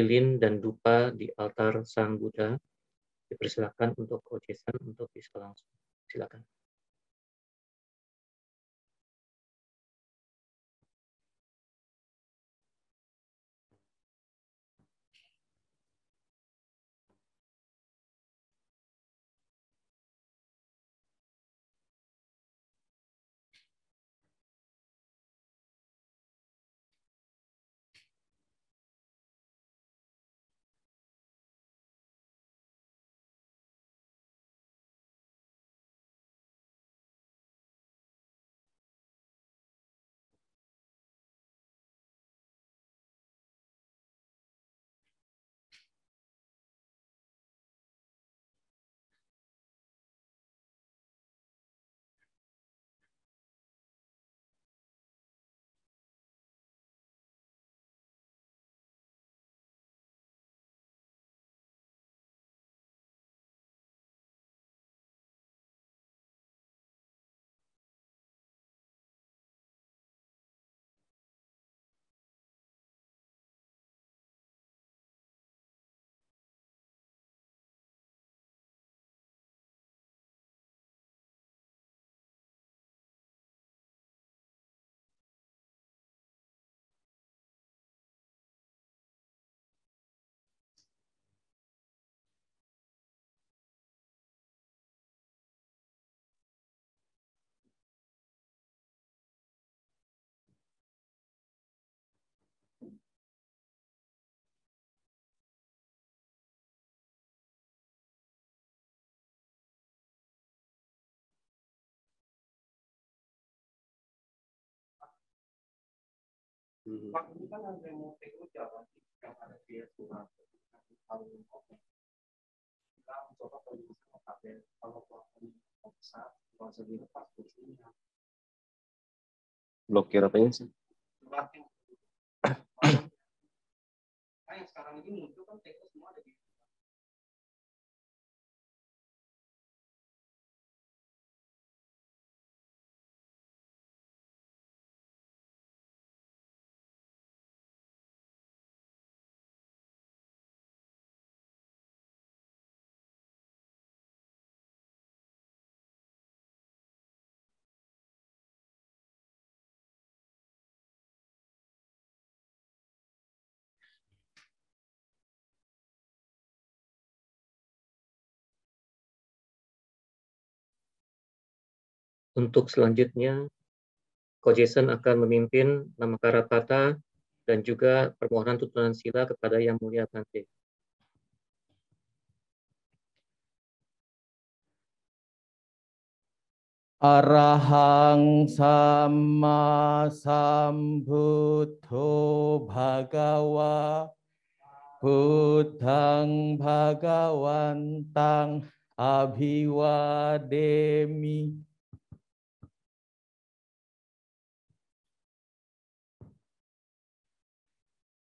lilin dan dupa di altar Sang Buddha. Dipersilakan untuk Ojesan untuk bisa langsung. Silakan. Pak, ini kan ada yang mau take jalan yang ada di surat kita mencoba kondisi tabel kalau pelakunya besar kalau segini pas kursinya Blokir apanya sih? Nah, yang sekarang ini muncul kan take semua ada di Untuk selanjutnya, Kojesan akan memimpin Namakarapata dan juga permohonan tuntunan sila kepada Yang Mulia Bante. Arahang Sama Sambuddho Bhagawa Buddhang Bhagawantang Abhiwademi.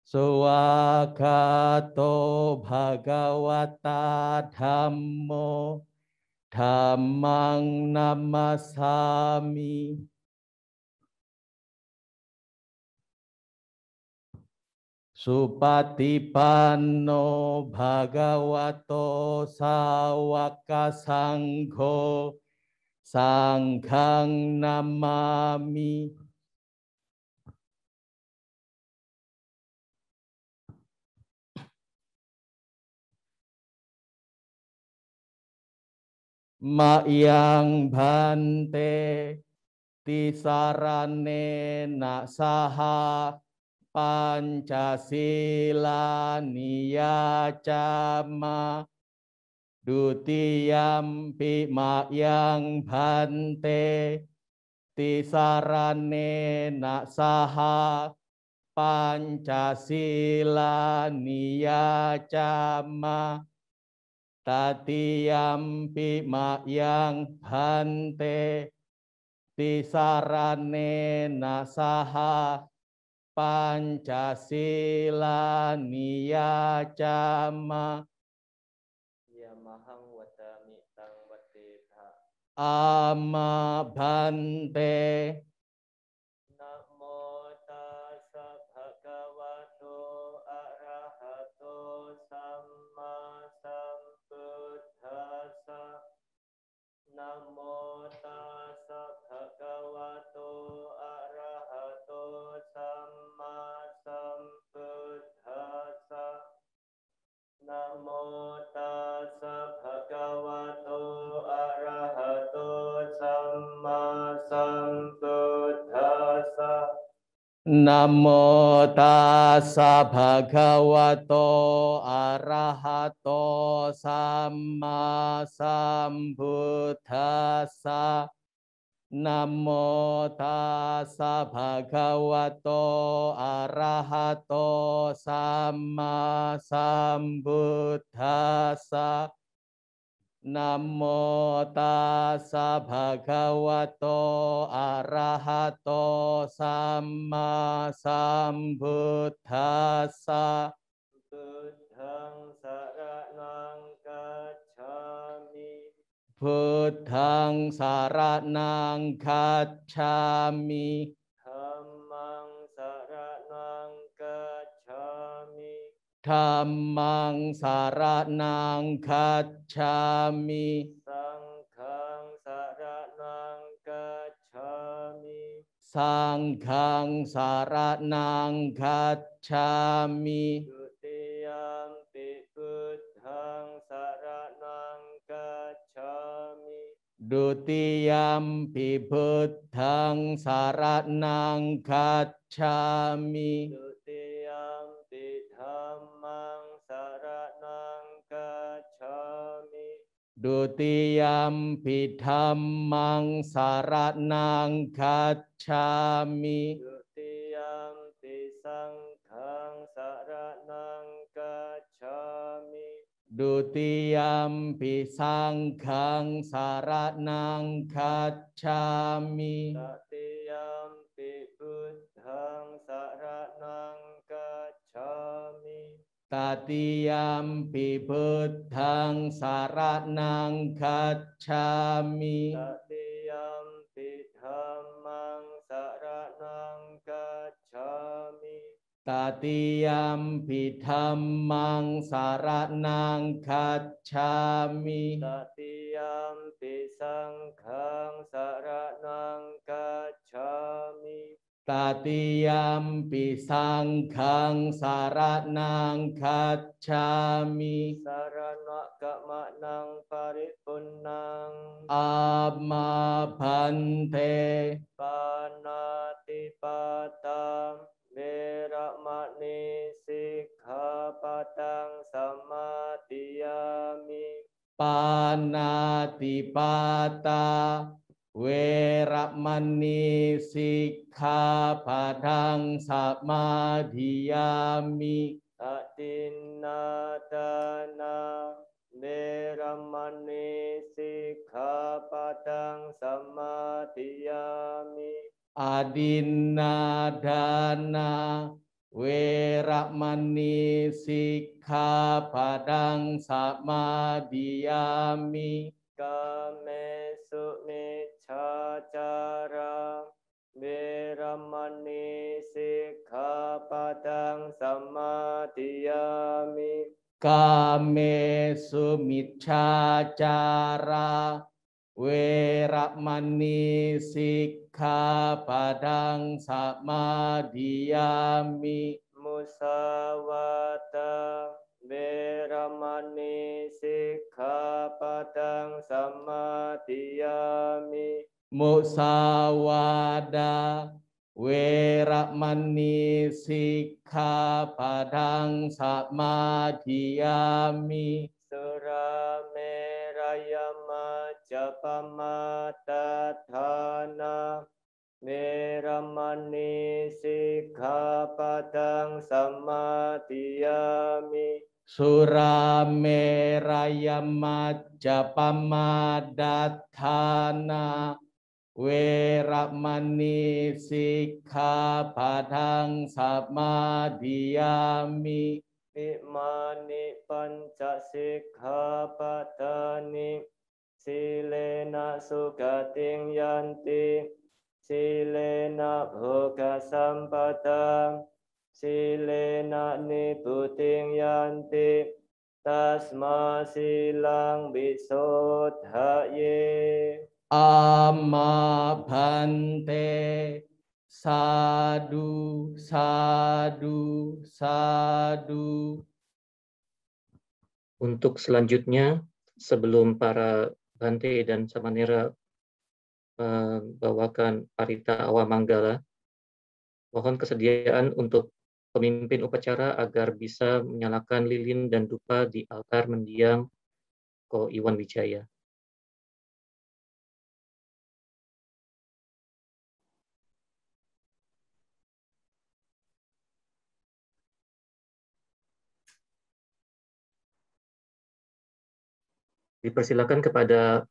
Swagato Bhagawata Dhammo Dhammang namasami. Supatipanno Bhagavato Sawaka Sangho Sanghang namami. Ma'yang bante tisarane nasaha Pancasila niyacama dutiyampi ma'yang bante tisarane nasaha Pancasila niyacama tatiyampi ma'yang bante tisarane nasaha Pancasila niyacama Yamahang wadami tang wadetha ama bante. Namo tassa bhagavato arahato Namo tassa bhagavato arahato samma sambuddhassa. Namo tassa bhagavato arahato samma sambuddhassa. Namo tassa bhagavato arahato samma sambuddhassa. Buddhang saranang gacchami. Buddhang saranang gacchami. Dhammang saranang gacchami. Dhammang saranang gacchami. Sanghang saranang gacchami. Sanghang saranang gacchami. Dutiyampi buddhang saranang gacchami. Dutiyampi buddhang saranang gacchami. Dutiyampi dhammang saranang gacchami. Dutiyampi dhammang saranang gacchami. Dutiyampi sanghang saranang gacchami. Dutiyampi sanghang saranang gacchami. Tatiyampi buddhang saranang gacchami. Tatiyampi buddhang saranang gacchami. Tatiyampi dhammang saranang gacchami. Tatiyampi dhammang saranang gacchami. Tatiyampi sanghang saranang gacchami. Tatiyampi sanghang saranang gacchami. Sarana kamanang paripunnang. Amma bhante. Panatipatam veramani sikkhapadang samadhiyami. Panatipata weramani sikkhapadang samadhiyami. Adinadana veramani sikkhapadang samadhiyami. Adinadana weramani sikkhapadang samadhiyami. Kamesu miccacara veramani sikkhapadang samadhiyami. Kamesu miccacara weramani sikkhapadang samadhiyami. Musawata veramani sikkhapadang samadhiyami. Musawada weramani sikkhapadang samadhiyami. Surameraya majapamatatthana veramani sikkhapadang samadhiyami. Surameraya majapamadatthana weramani sikkhapadang samadhiyami. Imani panca sikkhapadani silena sugating yanti. Silena bhoga sampada. Silena nibbutting yanti. Tasma silang visodhaye. Amma bhante. Sadu, sadu, sadu. Untuk selanjutnya, sebelum para Bhante dan Samanera membawakan Parita Awamanggala, Mohon kesediaan untuk pemimpin upacara agar bisa menyalakan lilin dan dupa di altar mendiang Ko Iwan Wijaya. Dipersilakan kepada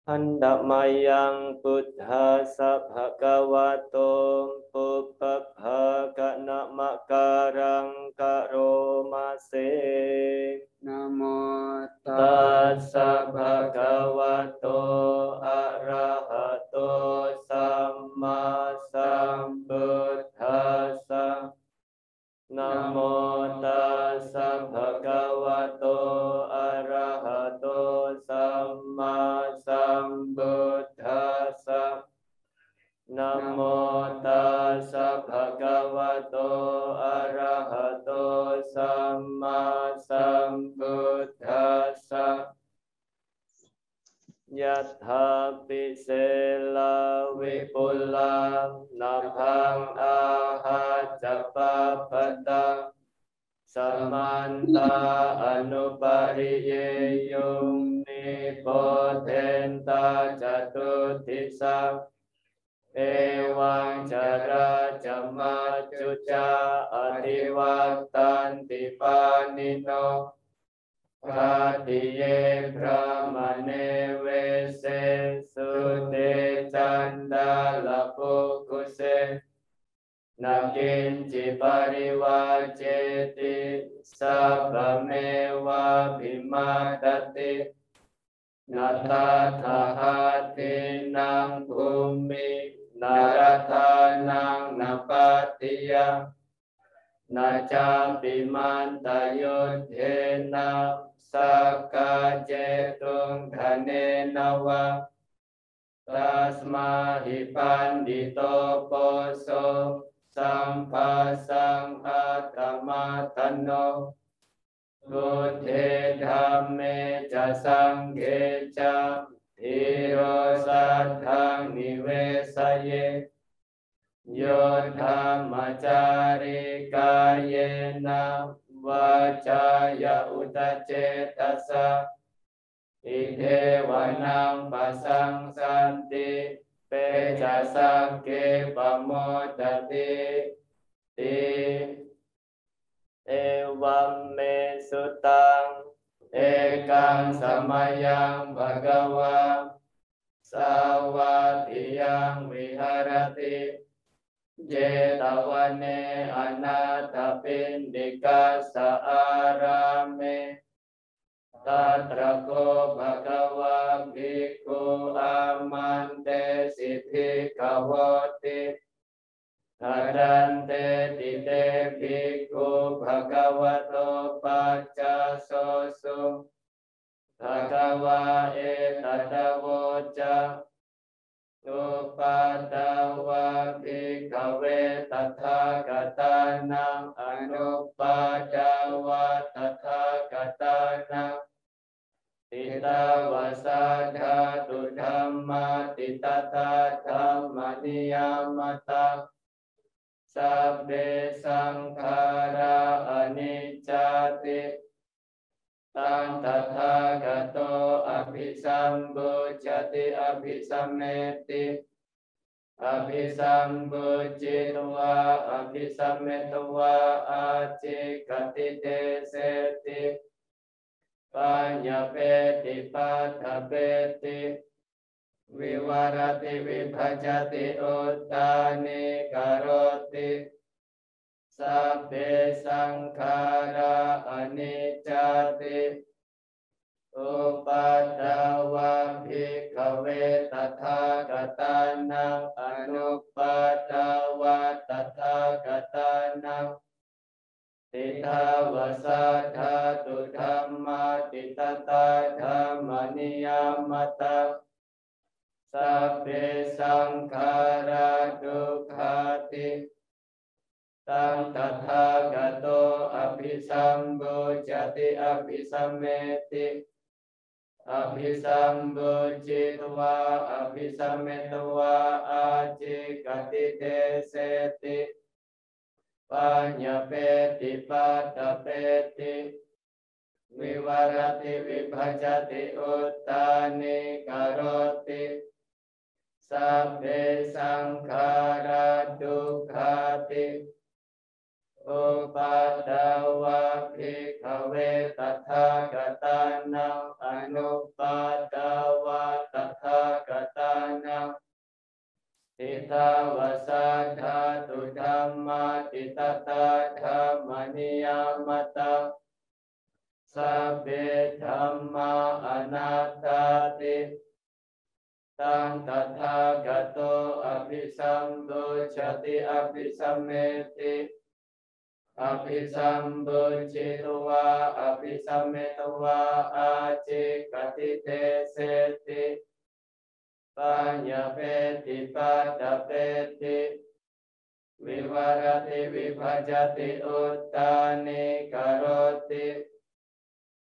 Andamayang Buddhasa Bhagavato Pubbabhagana Makarang Karomase. Namo Tassa Bhagavato Arahato Samma Sambuddhassa. Namo tassa bhagavato arahato samma sambuddhassa. Namo tassa bhagavato arahato samma sambuddhassa. Yatha pisela vipula nabhang ahajapapata samanta anupariyeyung nipotenta jatutisa ewang cara jamacuca adiwaktan tipanino Kadiye brahmane vese sude canda lapukuse nakinci pariwajeti sabamewa bimadati natatahati nang bumi naratanang napatiya Naca bimantayudhena saka jetung dhane nawa tasmahi pandito poso sampasang atamatano buddhe dhamme ca sanghe ca dhiro sadhang nivesaye Yodhamacari kayena vacaya utacetasa Idewanam pasang santi pecasake pamodati Ti evam me sutang ekang samayang bhagawa Sawatiyang viharati Jetawane anatapindika saarame Tatrako bhagava bhikkhu amante siddhi kawati Adante tite bhikkhu bhagavato pacasosu Bhagava etadavoca Upadawa bhikkhave tathagatanam Anupadawa tathagatanam Tita vasadhatu dhamma titata dhamma niyamata Sabbe sankhara anicchati Tan tathagato abhisambujati abhisammeti Abhisambujitva abhisammetva acikati deseti Panyapeti patapeti Vivarati vibhajati uttani karoti สัพเพสังขาราอนิจจติอุปัฏฐวะภิกขเวตถาคตานังอนุปัฏฐวะตถาคตานังติทาวสัทธาตุธัมมาติตตาธัมมนิยามตาสัพเพสังขาราทุกขาติตังตถาคโตอภิสัมโพชติอภิสัมเมติอภิสัมโพชิตวาอภิสัมเมตวาอาจิกติเตเสติปัญญเปติปัตตเปติวิวารติวิภัจติอุตตานิกโรติสัพเพสังขาราทุกขาติอุปัฏฐวะภิกขเวตถาคตานังอนุปัฏฐวะตถาคตานังทิฏฐาวสัทธาตุธัมมาติตตาธัมมนิยามตาสัพเพธัมมาอนัตตาติตังตถาคโตอภิสัมโพชติอภิสัมเมติอภิสัมโพชิตวาอภิสัมเมตวาอาจิกติเตเสติปัญญเปติปัตตเปติวิวารติวิภัจติอุตตานิกโรติ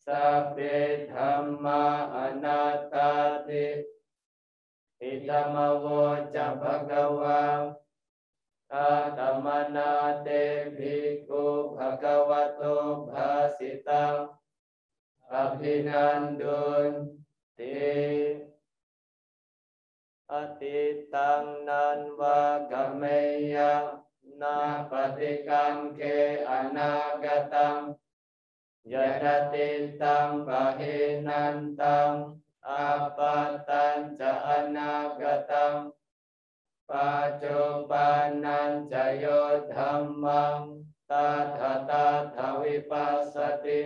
สัพเพธัมมาอนัตตาติอิตมโวจะภะคะวะอะตัมมนาเตภิกขุภะคะวะโตภาสิตังอภินันดุนติอติตังนันวะกะเมยังนาปฏิกังเกอนาคตังยะตติตังปะหินันตังอาปัตตัญจะอนาคตังปัจจุบันนันจะโยธัมมังตัทธะตัทธวิปัสสติ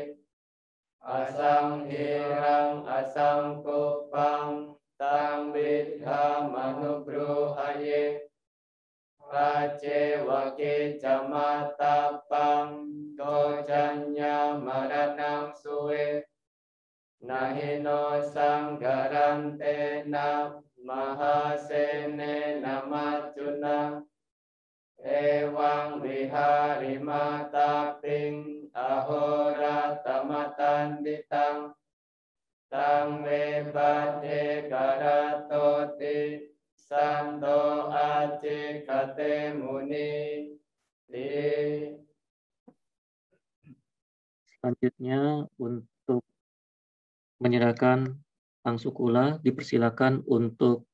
อสังหิรังอสังกุปปังตังวิทธามนุปรูหะเยปัจเจวะกิจจมาตตัปปังโตจัญญามรณังสุเวนะหิโนสังฆรันเตนะมหาเสเนนะมัจจุนาเอวังวิหาริมาตาปิงอโหรัตมตันติตังตังเวปัตเทกระโตติสันโตอาจิกเตมุนีติ Selanjutnya untuk menyerahkan pangsukula dipersilakan untuk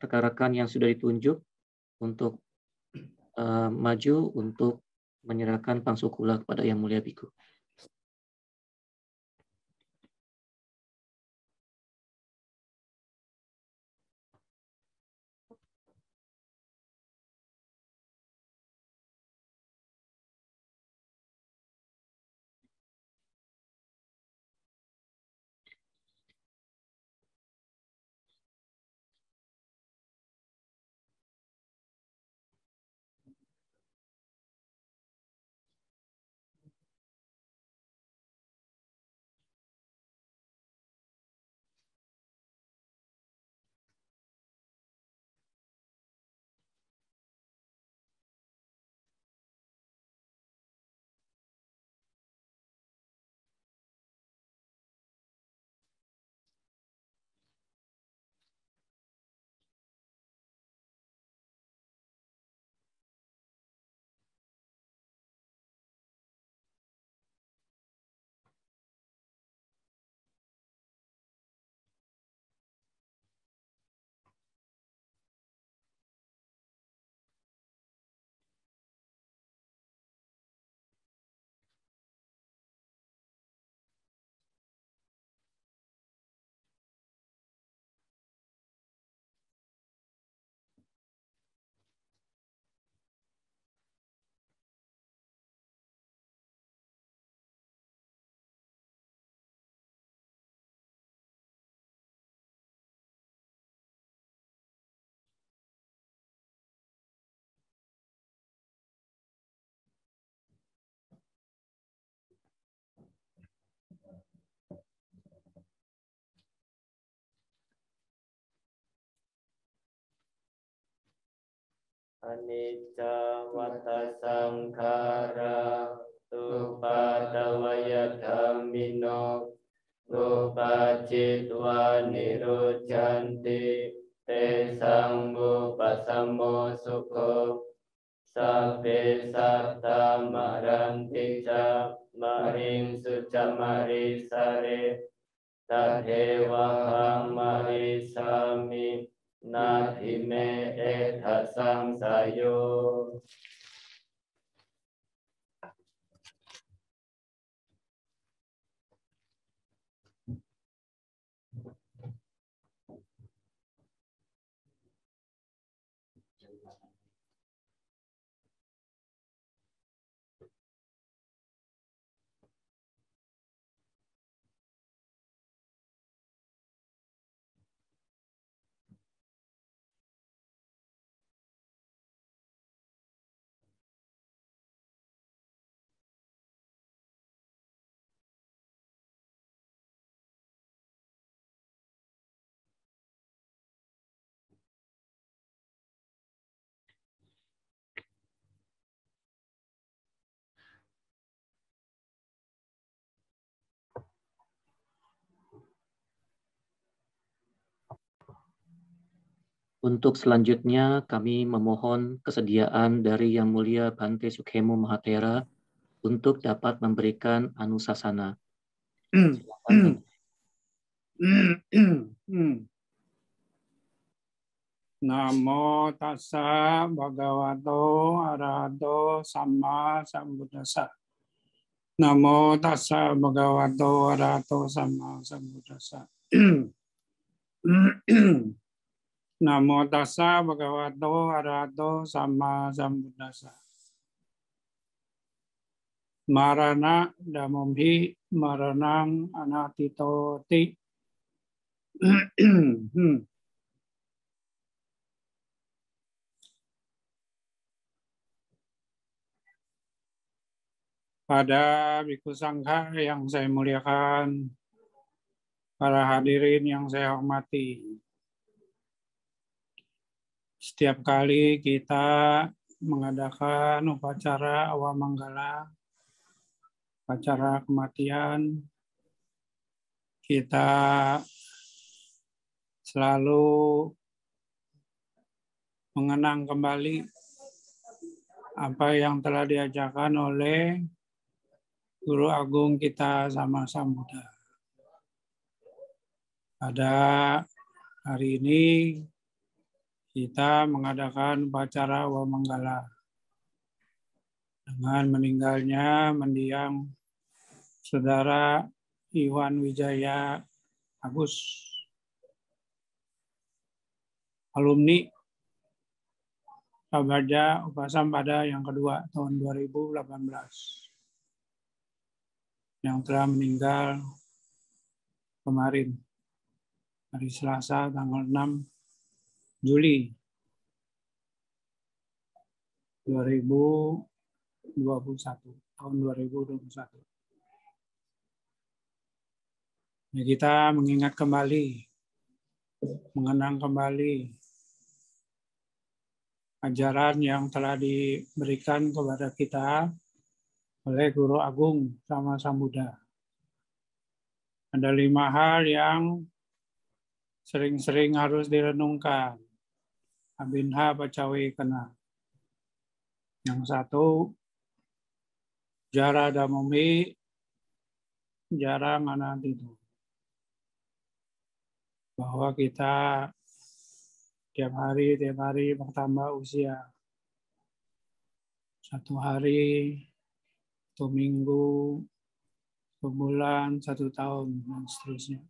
rekan-rekan yang sudah ditunjuk untuk maju untuk menyerahkan pangsukula kepada Yang Mulia Biku. นิจจวัฏสังขาราตุปาตวยธัมมิโนอุปาจิตวานิโรจันติเตสังอุปสัมโมสุโขสัพเพสัตตามารันติจามาริงสุจามาริสาเรตัทเทวะหังมาริสามินาทิเมเอทัสสังสายโย Untuk selanjutnya, kami memohon kesediaan dari Yang Mulia Bhante Sukhemo Mahathera untuk dapat memberikan anusasana. Silakan. Namo tassa bhagavato arahato samma sambuddhassa. Namo tassa bhagavato arahato samma sambuddhassa. Namo tassa bhagavato arahato samma sambuddhassa. Marana damomhi maranang anatitoti. Pada Bhikkhu Sangha yang saya muliakan, para hadirin yang saya hormati, setiap kali kita mengadakan upacara awamanggala, upacara kematian, kita selalu mengenang kembali apa yang telah diajarkan oleh Guru Agung kita Sama Sambuddha. Pada hari ini kita mengadakan upacara awamanggala dengan meninggalnya mendiang Saudara Iwan Wijaya Agus, alumni Prabaja Upasampada yang kedua tahun 2018 yang telah meninggal kemarin hari Selasa tanggal 6 Juli 2021 tahun 2021. Ya, kita mengingat kembali, mengenang kembali ajaran yang telah diberikan kepada kita oleh Guru Agung Sama Sambuddha. Ada 5 hal yang sering-sering harus direnungkan. Abinha Pacawe Kena. Yang satu, Jara Damomi, Jara Nganantitu. Bahwa kita tiap hari bertambah usia. 1 hari, 1 minggu, 1 bulan, 1 tahun, dan seterusnya.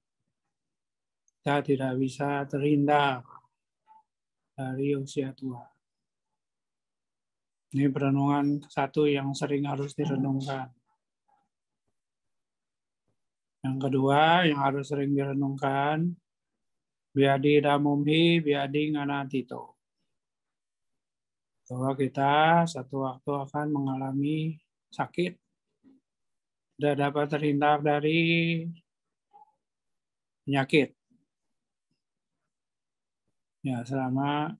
Kita tidak bisa terhindar dari usia tua. Ini perenungan satu yang sering harus direnungkan. Yang kedua yang harus sering direnungkan, biadi damumhi, biadi nganatito. Bahwa kita satu waktu akan mengalami sakit. Tidak dapat terhindar dari penyakit. Ya, selama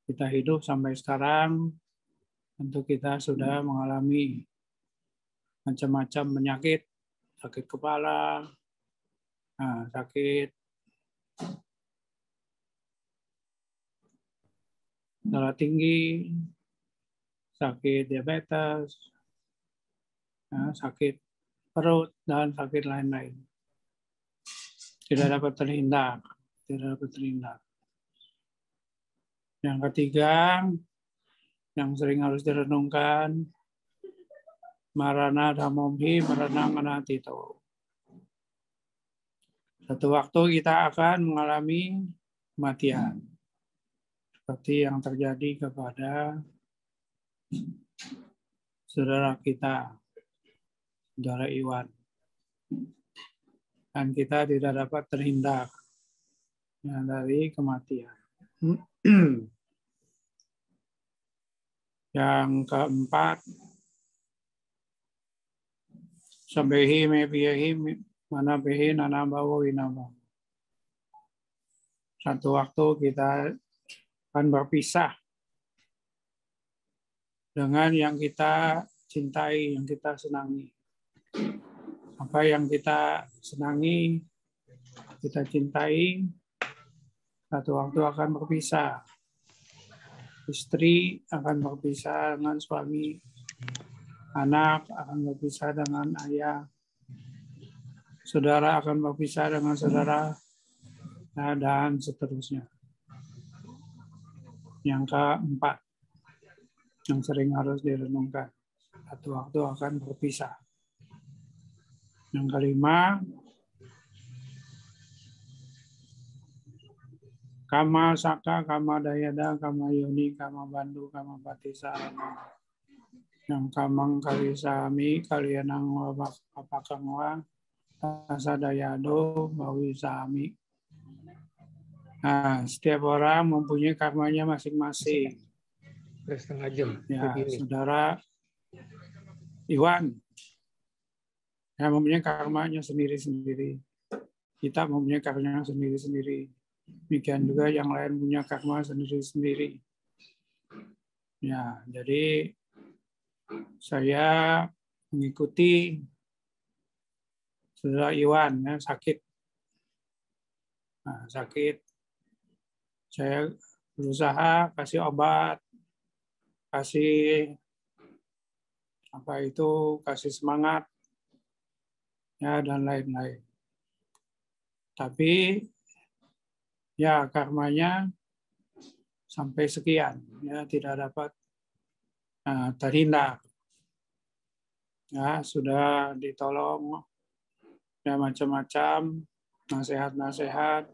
kita hidup sampai sekarang, tentu kita sudah mengalami macam-macam penyakit, sakit kepala, sakit darah tinggi, sakit diabetes, sakit perut, dan sakit lain-lain. Tidak dapat terhindar. Tidak dapat terhindar. Yang ketiga, yang sering harus direnungkan, marana dhammomhi maranang anatito. Satu waktu kita akan mengalami kematian. Seperti yang terjadi kepada saudara kita, saudara Iwan. Dan kita tidak dapat terhindar dari kematian. Yang keempat, sabehi mebiyahi manabehi nanabawo inaba. Satu waktu kita akan berpisah dengan yang kita cintai, yang kita senangi. Apa yang kita senangi, kita cintai, satu waktu akan berpisah. Istri akan berpisah dengan suami, anak akan berpisah dengan ayah, saudara akan berpisah dengan saudara, dan seterusnya. Yang keempat, yang sering harus direnungkan, satu waktu akan berpisah. Yang kelima, kama saka, kama dayada, kama yoni, kama bandu, kama patisarana. Yang kamang kalisami, kalianang wapakangwa, tasadayado, bawisami. Nah, setiap orang mempunyai karmanya masing-masing. Setengah jam. Ya, saudara Iwan, ya, mempunyai karmanya sendiri-sendiri. Kita mempunyai karmanya sendiri-sendiri. Demikian juga yang lain punya karma sendiri-sendiri. Ya, jadi saya mengikuti saudara Iwan, ya, sakit. Nah, sakit. Saya berusaha kasih obat, kasih kasih semangat, ya, dan lain-lain. Tapi ya karmanya sampai sekian, ya, tidak dapat terhindar. Ya, sudah ditolong, ya, macam-macam nasihat-nasihat,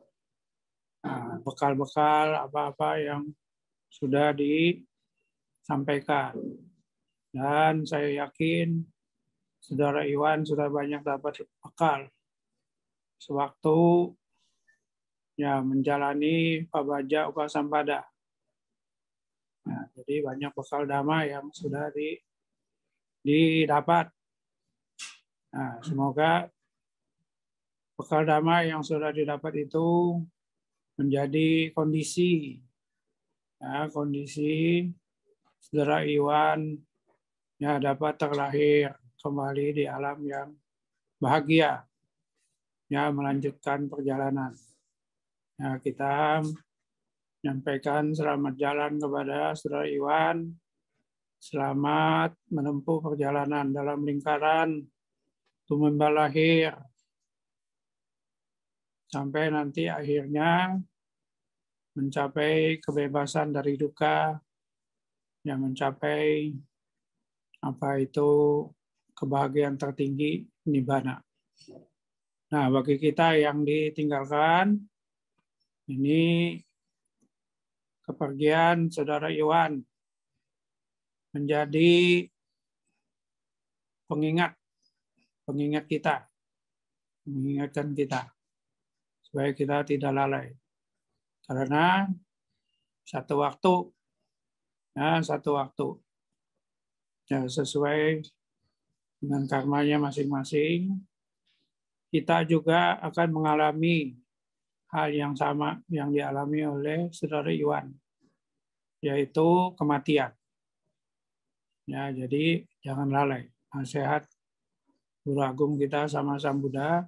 bekal-bekal apa-apa yang sudah disampaikan. Dan saya yakin saudara Iwan sudah banyak dapat bekal sewaktu, ya, menjalani pabaja upasampada. Nah, jadi banyak bekal dhamma yang sudah didapat. Nah, semoga bekal dhamma yang sudah didapat itu menjadi kondisi, ya, kondisi saudara Iwan, ya, dapat terlahir kembali di alam yang bahagia, ya, melanjutkan perjalanan. Ya, kita menyampaikan selamat jalan kepada saudara Iwan, selamat menempuh perjalanan dalam lingkaran tumemba lahir sampai nanti akhirnya mencapai kebebasan dari duka, yang mencapai kebahagiaan tertinggi, nibbana. Nah, bagi kita yang ditinggalkan, ini kepergian saudara Iwan menjadi pengingat kita, mengingatkan kita supaya kita tidak lalai. Karena satu waktu, ya, sesuai dengan karmanya masing-masing, kita juga akan mengalami hal yang sama yang dialami oleh saudara Iwan. yaitu kematian. Ya, jadi jangan lalai. Nasihat Guru Agung kita sama Sang Buddha,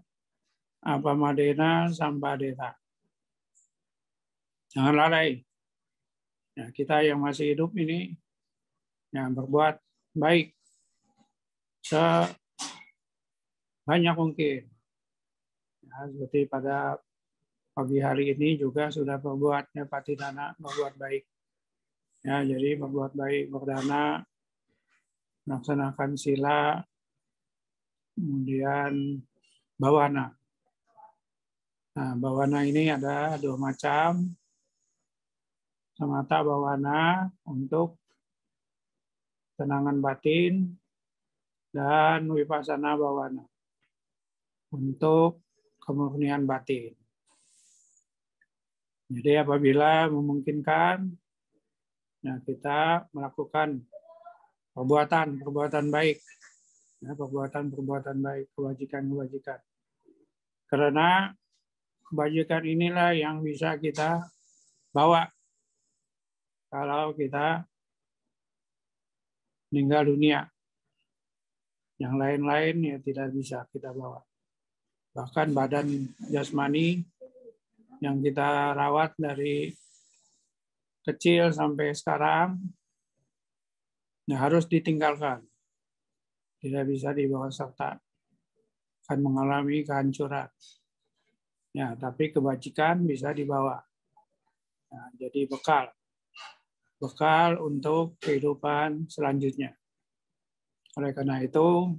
apa madena sampadeta. Jangan lalai. Ya, kita yang masih hidup ini yang berbuat baik sebanyak mungkin. Ya, seperti pada pagi hari ini juga sudah berbuat ya, patidana, berbuat baik. Ya, jadi berbuat baik, berdana, melaksanakan sila, kemudian bawana. Nah, bawana ini ada 2 macam. Samatha bawana untuk tenangan batin dan vipassana bawana untuk kemurnian batin. Jadi apabila memungkinkan, ya kita melakukan perbuatan baik, ya, perbuatan baik, kebajikan. Karena kebajikan inilah yang bisa kita bawa kalau kita meninggal dunia. Yang lain-lain ya tidak bisa kita bawa. Bahkan badan jasmani yang kita rawat dari kecil sampai sekarang ya harus ditinggalkan. Tidak bisa dibawa serta. Akan mengalami kehancuran. Ya, tapi kebajikan bisa dibawa. Nah, jadi bekal untuk kehidupan selanjutnya. Oleh karena itu,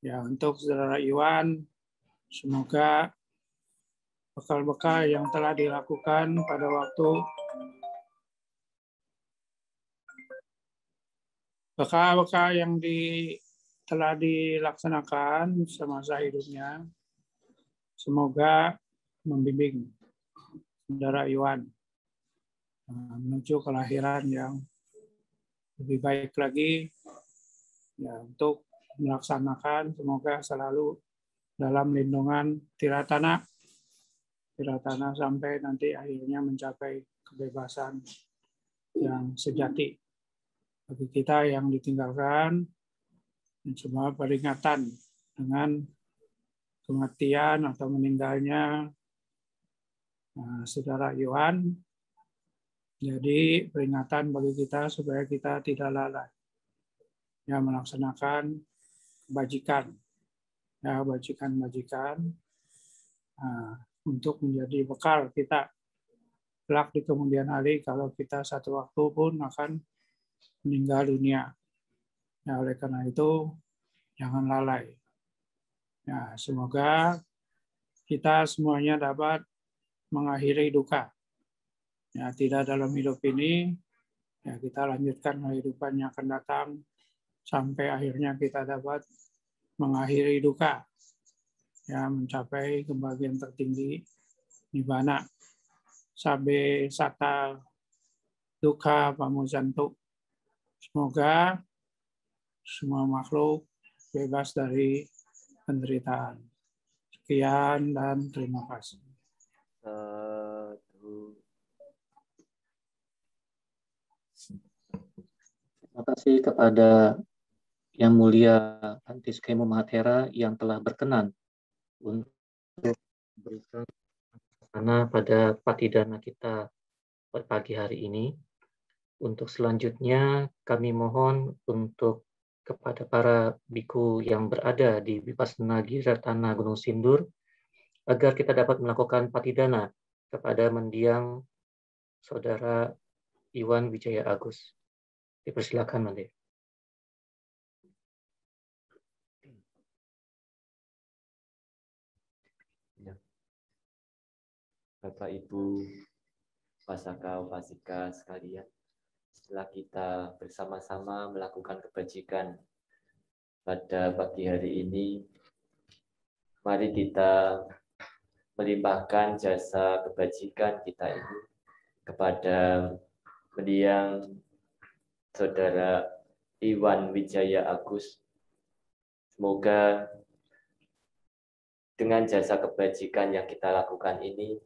ya untuk saudara Iwan, semoga bekal-bekal yang telah dilakukan pada waktu bekal-bekal yang telah dilaksanakan semasa hidupnya, semoga membimbing saudara Iwan menuju kelahiran yang lebih baik lagi, ya, untuk melaksanakan, semoga selalu dalam lindungan Tiratana sampai nanti akhirnya mencapai kebebasan yang sejati. Bagi kita yang ditinggalkan, semua peringatan dengan kematian atau meninggalnya saudara Iwan. Jadi peringatan bagi kita supaya kita tidak lalai, ya, melaksanakan kebajikan, ya, bajikan untuk menjadi bekal kita kelak di kemudian hari kalau kita satu waktu pun akan meninggal dunia. Ya, oleh karena itu jangan lalai. Ya, semoga kita semuanya dapat mengakhiri duka. Ya, tidak dalam hidup ini, ya kita lanjutkan kehidupan yang akan datang sampai akhirnya kita dapat mengakhiri duka. Ya, mencapai kebahagiaan tertinggi nibbana. Sabe sata dukkha pamujantu. Semoga semua makhluk bebas dari penderitaan. Sekian dan terima kasih. Terima kasih kepada Yang Mulia Bhante Sukemo Mahathera yang telah berkenan untuk berikan karena pada patidana kita pada pagi hari ini. Untuk selanjutnya kami mohon untuk kepada para biku yang berada di Vipassana Giratana Gunung Sindur agar kita dapat melakukan patidana kepada mendiang saudara Iwan Wijaya Agus. Dipersilakan, Mande. Bapak Ibu Upasaka Upasika sekalian, setelah kita bersama-sama melakukan kebajikan pada pagi hari ini, mari kita melimpahkan jasa kebajikan kita ini kepada mendiang saudara Iwan Wijaya Agus. Semoga dengan jasa kebajikan yang kita lakukan ini,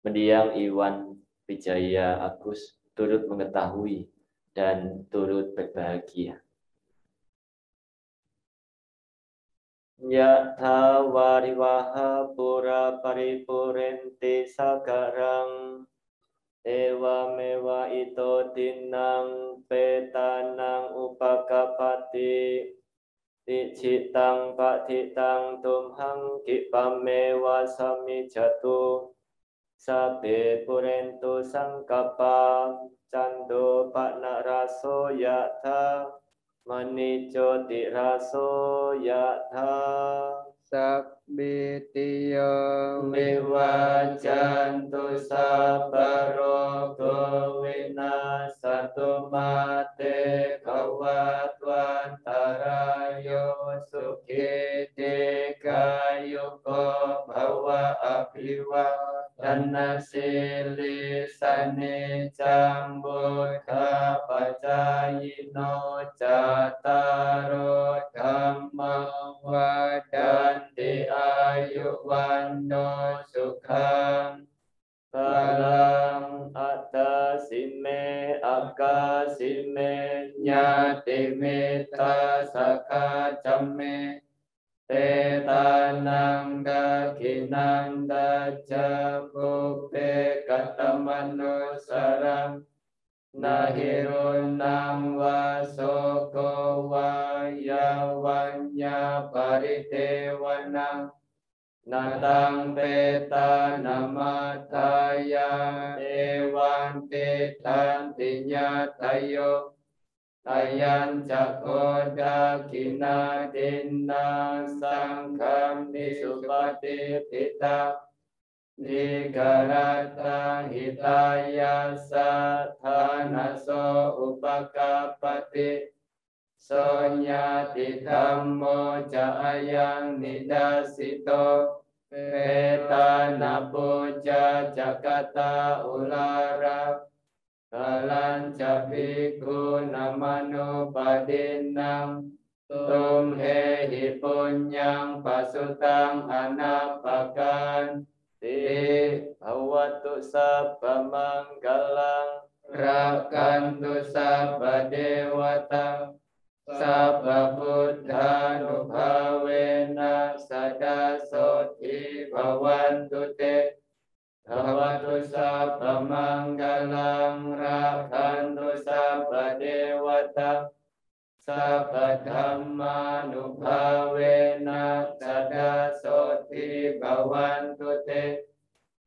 mendiang Iwan Wijaya Agus turut mengetahui dan turut berbahagia. Yatha wariwaha pura paripurente sagarang ewa mewa ito tinang petanang upakapati Ticitang patitang tumhang kipamewa sami jatu sabe purentu sangkapa cando pakna raso yatha manico ti raso yatha Sabbe tiyang Vivajantu sabarogo vinasatu mate kavatwantarayo sukhite kayuko bhava abhiva Dhanasili sani cambudha pacayino cataro dhamma wadanti ayu wano sukham Palang atasime akasime nyati mita sakacame Tetanang dakinang dajabupe katamanusarang Nahirunang wasoko wayawanya paritewanang Natang peta namataya ewan petantinya tayo Ayan cakoda kina dinang sangkam nisupati pita Digarata hitaya sathanaso upakapati Sonya tidhammo jayang nidasito Petana puja jakata ulara Kalan capiku namanu padinang Tumhe hipunyang pasutang anapakan Ti awatu sabba manggalang Rakantu sabba dewata Sabba buddha nubhavena sada soti bhavantu te Bhavatu sabba manggalang rakantu sabba dewata Sabba dhamma nubhavena sada soti bhavantu te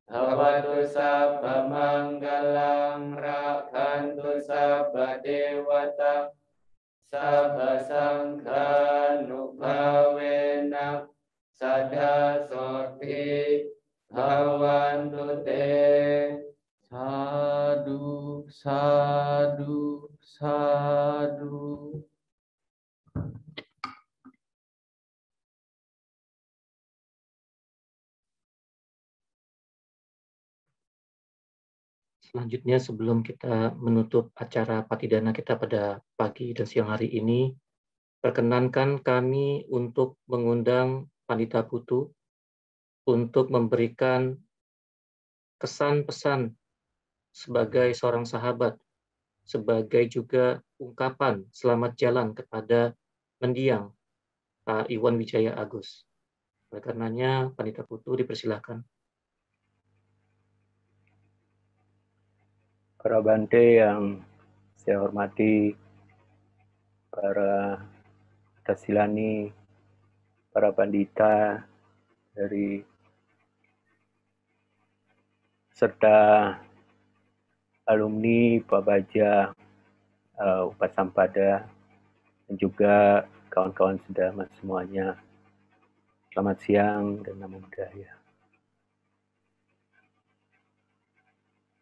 Bhavatu sabba manggalang rakantu sabba dewata Sabba sangha nubhavena sada soti bhavantu te. Sadu, sadu, sadu. Selanjutnya sebelum kita menutup acara Patidana kita pada pagi dan siang hari ini, perkenankan kami untuk mengundang Pandita Putu untuk memberikan kesan-pesan sebagai seorang sahabat, sebagai juga ungkapan selamat jalan kepada mendiang Pak Iwan Wijaya Agus. Oleh karenanya, Pandita Putu dipersilakan. Para Bante yang saya hormati, para Tasilani, para pandita dari serta alumni Pabaja Upasampada dan juga kawan-kawan sedama semuanya. Selamat siang dan namo buddhaya.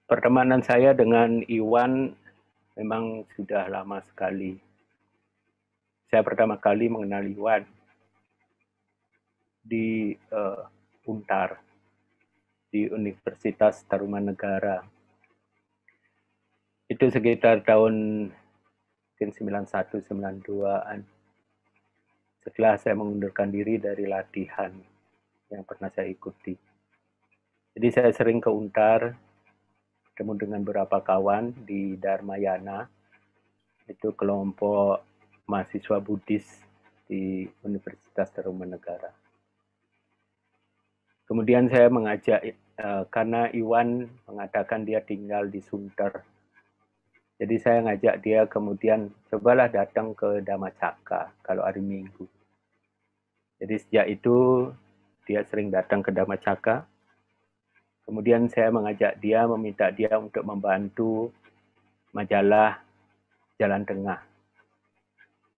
Pertemanan saya dengan Iwan memang sudah lama sekali. Saya pertama kali mengenal Iwan di Untar, di Universitas Tarumanegara. Itu sekitar tahun mungkin 91-92-an. Setelah saya mengundurkan diri dari latihan yang pernah saya ikuti. Jadi saya sering ke Untar, bertemu dengan beberapa kawan di Dharmayana, itu kelompok mahasiswa Buddhis di Universitas Tarumanegara. Kemudian saya mengajak, karena Iwan mengatakan dia tinggal di Sunter, jadi saya ngajak dia kemudian cobalah datang ke Dhammacakka kalau hari Minggu. Jadi sejak itu dia sering datang ke Dhammacakka. Kemudian saya mengajak dia, meminta dia untuk membantu majalah Jalan Tengah.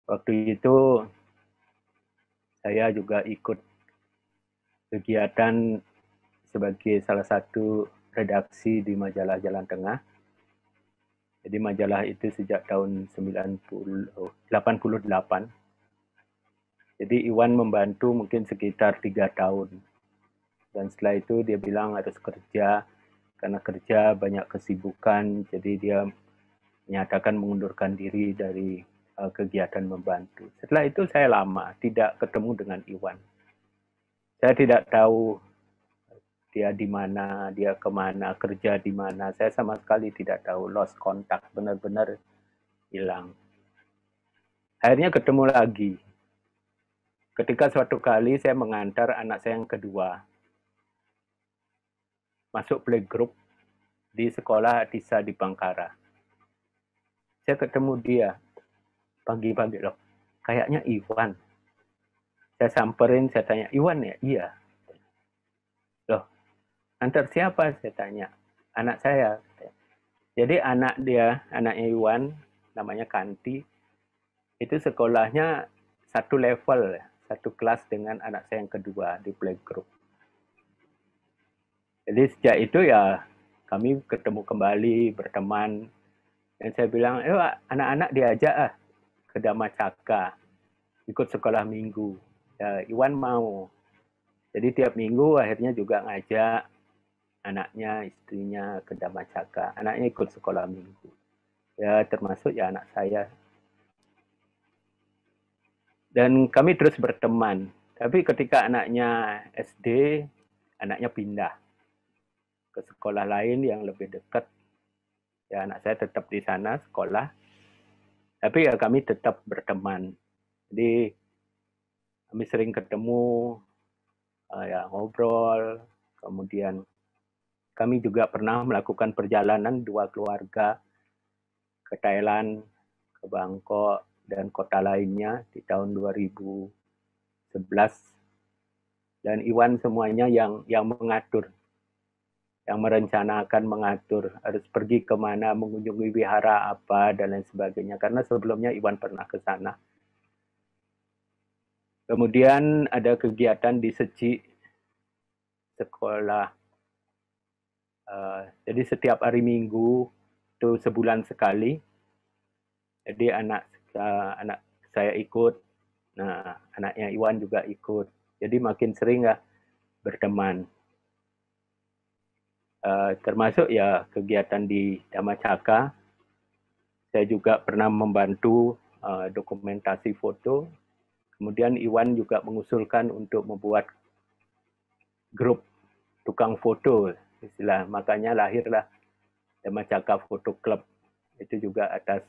Waktu itu saya juga ikut kegiatan sebagai salah satu redaksi di majalah Jalan Tengah. Jadi majalah itu sejak tahun 88. Jadi Iwan membantu mungkin sekitar 3 tahun. Dan setelah itu dia bilang harus kerja, karena kerja banyak kesibukan, jadi dia menyatakan mengundurkan diri dari kegiatan membantu. Setelah itu saya lama tidak ketemu dengan Iwan. Saya tidak tahu dia di mana, dia kemana, kerja di mana. Saya sama sekali tidak tahu, lost contact, benar-benar hilang. Akhirnya ketemu lagi. Ketika suatu kali saya mengantar anak saya yang kedua masuk playgroup di sekolah Atisa di Bangkara. Saya ketemu dia pagi-pagi, loh, kayaknya Iwan. Saya samperin, saya tanya, Iwan ya? Iya. Loh, antar siapa? Saya tanya. Anak saya. Jadi anak dia, anaknya Iwan, namanya Kanti, itu sekolahnya satu level, satu kelas dengan anak saya yang kedua di playgroup. Jadi sejak itu ya kami ketemu kembali, berteman. Dan saya bilang, anak-anak diajak ke Dhammacakka, ikut sekolah minggu. Ya, Iwan mau. Jadi tiap minggu akhirnya juga ngajak anaknya, istrinya ke Dhammacakka. Anaknya ikut sekolah minggu. Ya, termasuk ya anak saya. Dan kami terus berteman. Tapi ketika anaknya SD, anaknya pindah ke sekolah lain yang lebih dekat. Ya, anak saya tetap di sana sekolah. Tapi ya kami tetap berteman. Jadi kami sering ketemu, ya ngobrol. Kemudian kami juga pernah melakukan perjalanan 2 keluarga ke Thailand, ke Bangkok, dan kota lainnya di tahun 2011. Dan Iwan semuanya yang mengatur, yang merencanakan, mengatur harus pergi kemana, mengunjungi wihara apa, dan lain sebagainya. Karena sebelumnya Iwan pernah ke sana. Kemudian ada kegiatan di Seci, sekolah. Jadi setiap hari Minggu, itu sebulan sekali. Jadi anak saya ikut, nah anaknya Iwan juga ikut. Jadi makin sering lah berteman. Termasuk ya kegiatan di Dhammacakka. Saya juga pernah membantu dokumentasi foto. Kemudian Iwan juga mengusulkan untuk membuat grup tukang foto, istilah. Makanya lahirlah Dhammacakka Photo Club. Itu juga atas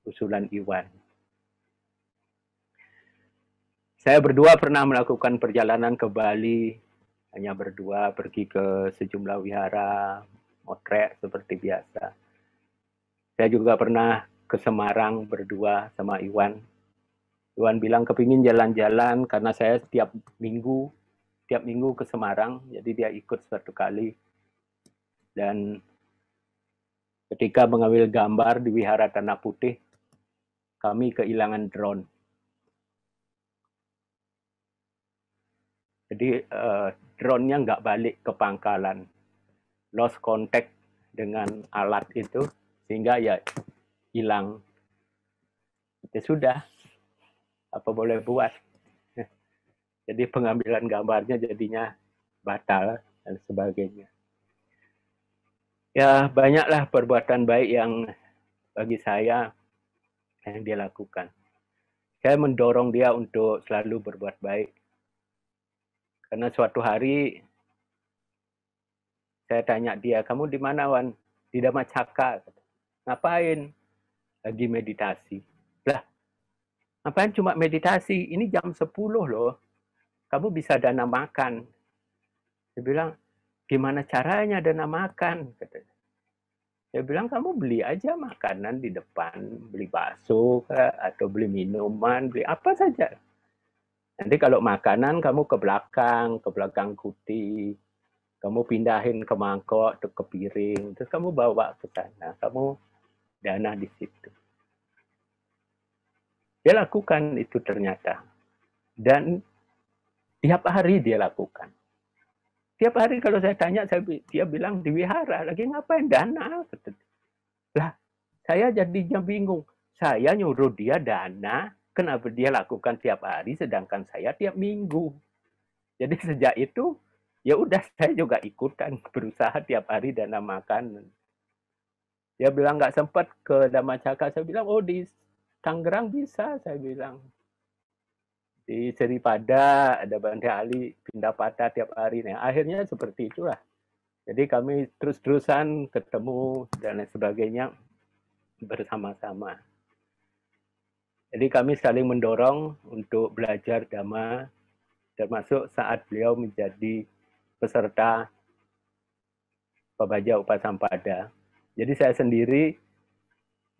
usulan Iwan. Saya berdua pernah melakukan perjalanan ke Bali, hanya berdua, pergi ke sejumlah wihara, motrek seperti biasa. Saya juga pernah ke Semarang berdua sama Iwan. Iwan bilang kepingin jalan-jalan karena saya tiap minggu ke Semarang, jadi dia ikut suatu kali. Dan ketika mengambil gambar di Wihara Tanah Putih, kami kehilangan drone. Jadi drone-nya nggak balik ke pangkalan, lost contact dengan alat itu, sehingga ya hilang. Ya sudah, apa boleh buat. Jadi pengambilan gambarnya jadinya batal dan sebagainya. Ya banyaklah perbuatan baik yang bagi saya yang dia lakukan. Saya mendorong dia untuk selalu berbuat baik. Karena suatu hari saya tanya dia, kamu di mana Wan? di Dhammacakka. Ngapain? Lagi meditasi. Lah, ngapain cuma meditasi? Ini jam 10 loh. Kamu bisa dana makan. Dia bilang, gimana caranya dana makan? Katanya. Dia bilang, kamu beli aja makanan di depan. Beli bakso, atau beli minuman, beli apa saja. Nanti kalau makanan, kamu ke belakang kuti. Kamu pindahin ke mangkok, ke piring. Terus kamu bawa ke sana. Kamu dana di situ. Dia lakukan itu ternyata. Dan tiap hari dia lakukan. Tiap hari kalau saya tanya, dia bilang di wihara. Lagi ngapain? Dana. Lah, saya jadinya bingung. Saya nyuruh dia dana, kenapa dia lakukan tiap hari, sedangkan saya tiap minggu. Jadi sejak itu, ya udah saya juga ikutan berusaha tiap hari dana makan. Dia bilang nggak sempat ke Dhammacakka. Saya bilang, oh di Tangerang bisa, saya bilang. Di Seripada ada Bante Ali pindah patah tiap hari. Nah, akhirnya seperti itulah. Jadi kami terus-terusan ketemu dan lain sebagainya bersama-sama. Jadi kami saling mendorong untuk belajar Dhamma, termasuk saat beliau menjadi peserta Pabaja Upasampada. Jadi saya sendiri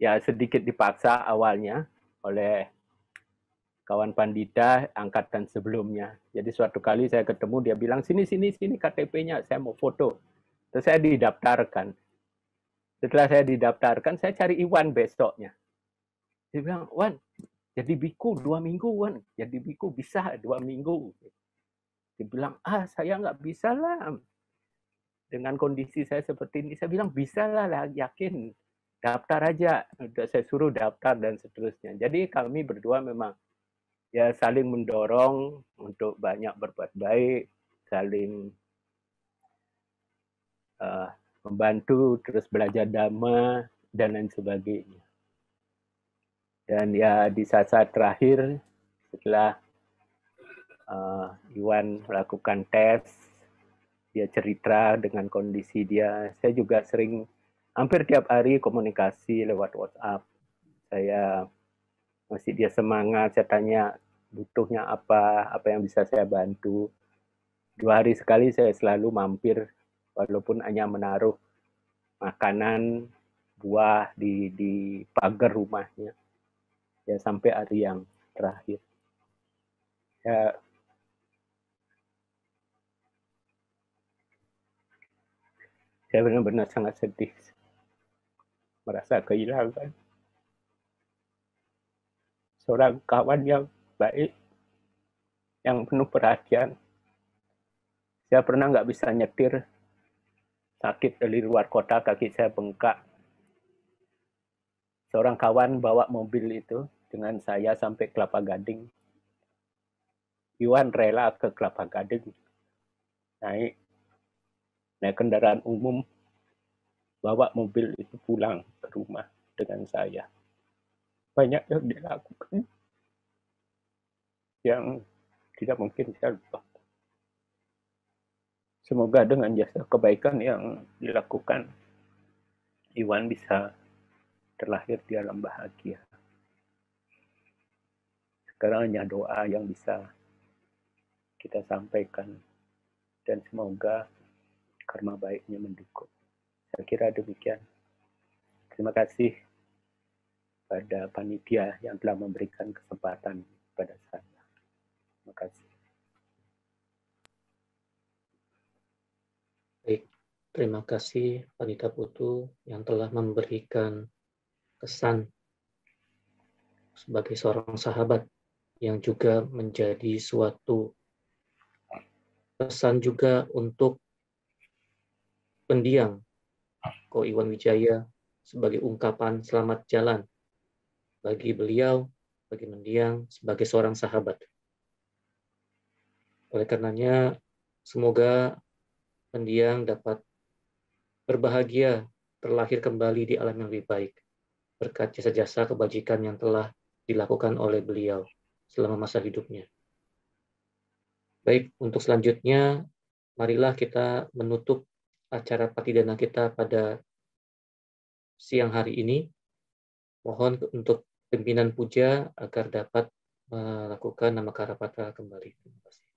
ya sedikit dipaksa awalnya oleh kawan pandita angkatan sebelumnya. Jadi suatu kali saya ketemu, dia bilang, sini KTP-nya, saya mau foto. Terus saya didaftarkan. Setelah saya didaftarkan, saya cari Iwan besoknya. Dia bilang, Wan, jadi biku 2 minggu, Wan. Jadi biku bisa 2 minggu. Dia bilang, saya nggak bisa lah. Dengan kondisi saya seperti ini, saya bilang, bisa lah, yakin. Daftar aja. Udah saya suruh daftar dan seterusnya. Jadi kami berdua memang ya saling mendorong untuk banyak berbuat baik, saling membantu, terus belajar Dhamma, dan lain sebagainya. Dan ya di saat-saat terakhir, setelah Iwan melakukan tes, dia cerita dengan kondisi dia. Saya juga sering, hampir tiap hari komunikasi lewat WhatsApp. Saya masih dia semangat, saya tanya butuhnya apa yang bisa saya bantu. 2 hari sekali saya selalu mampir, walaupun hanya menaruh makanan, buah di pagar rumahnya. Ya sampai hari yang terakhir. Ya, saya benar-benar sangat sedih. Merasa kehilangan seorang kawan yang baik, yang penuh perhatian. Saya pernah nggak bisa nyetir, sakit dari luar kota, kaki saya bengkak. Seorang kawan bawa mobil itu dengan saya sampai Kelapa Gading. Iwan rela ke Kelapa Gading, naik kendaraan umum, bawa mobil itu pulang ke rumah dengan saya. Banyak yang dilakukan yang tidak mungkin saya lupa. Semoga dengan jasa kebaikan yang dilakukan, Iwan bisa terlahir di alam bahagia. Sekarang hanya doa yang bisa kita sampaikan, dan semoga karma baiknya mendukung. Saya kira demikian. Terima kasih pada panitia yang telah memberikan kesempatan pada saya. Terima kasih. Baik, terima kasih Panita Putu yang telah memberikan kesan sebagai seorang sahabat yang juga menjadi suatu pesan juga untuk pendiam Ko Iwan Wijaya sebagai ungkapan selamat jalan bagi beliau, bagi mendiang, sebagai seorang sahabat. Oleh karenanya, semoga mendiang dapat berbahagia, terlahir kembali di alam yang lebih baik, berkat jasa-jasa kebajikan yang telah dilakukan oleh beliau selama masa hidupnya. Baik, untuk selanjutnya, marilah kita menutup acara Patidana kita pada siang hari ini. Mohon untuk pimpinan puja agar dapat melakukan Namakkara Patra kembali. Terima kasih.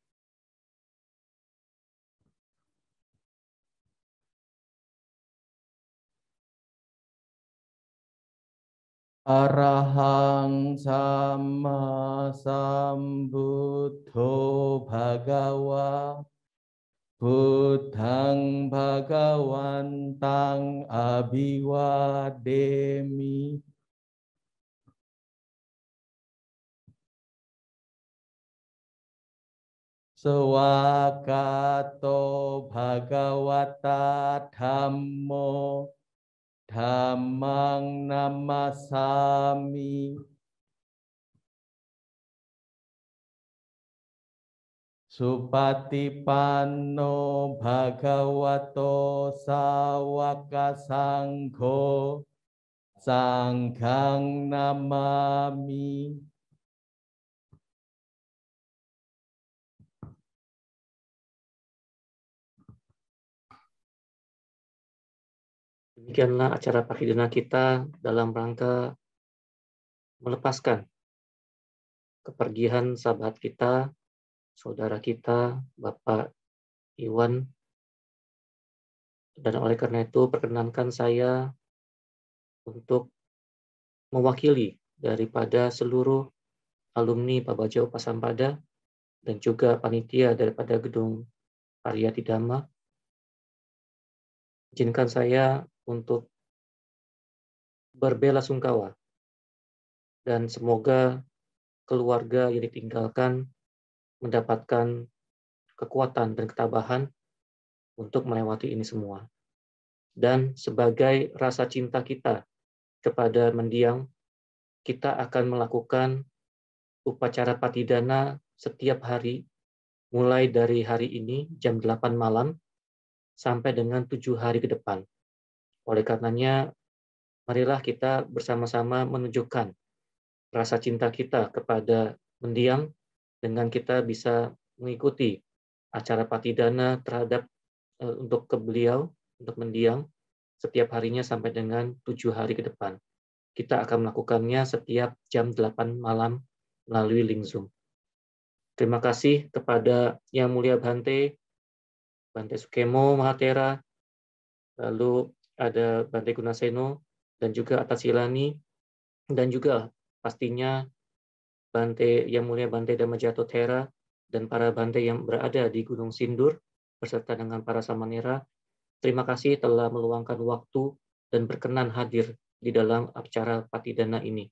Arahang Sama Sambuddho Bhagawa Buddhang Bhagawantang Abhiwademi. Swakato Bhagawata Dhammo Dhammang namasami. Supatipanno Bhagavato Sawaka Sangho Sanghang namami. Demikianlah acara Pakidana kita dalam rangka melepaskan kepergian sahabat kita, saudara kita, Bapak Iwan. Dan oleh karena itu perkenankan saya untuk mewakili daripada seluruh alumni Pabaja Upasampada dan juga panitia daripada Gedung Pariyati Dhamma. Izinkan saya untuk berbelasungkawa dan semoga keluarga yang ditinggalkan mendapatkan kekuatan dan ketabahan untuk melewati ini semua. Dan sebagai rasa cinta kita kepada mendiang, kita akan melakukan upacara patidana setiap hari, mulai dari hari ini jam 8 malam sampai dengan 7 hari ke depan. Oleh karenanya, marilah kita bersama-sama menunjukkan rasa cinta kita kepada mendiang dengan kita bisa mengikuti acara patidana terhadap untuk ke beliau, untuk mendiang setiap harinya sampai dengan 7 hari ke depan. Kita akan melakukannya setiap jam 8 malam melalui link Zoom. Terima kasih kepada Yang Mulia Bhante Sukemo Mahatera, lalu ada Bhante Gunaseno, dan juga Atasilani, dan juga pastinya Yang Mulia Bhante Dhammajato Thera, dan para Bhante yang berada di Gunung Sindur, beserta dengan para samanera. Terima kasih telah meluangkan waktu dan berkenan hadir di dalam acara patidana ini.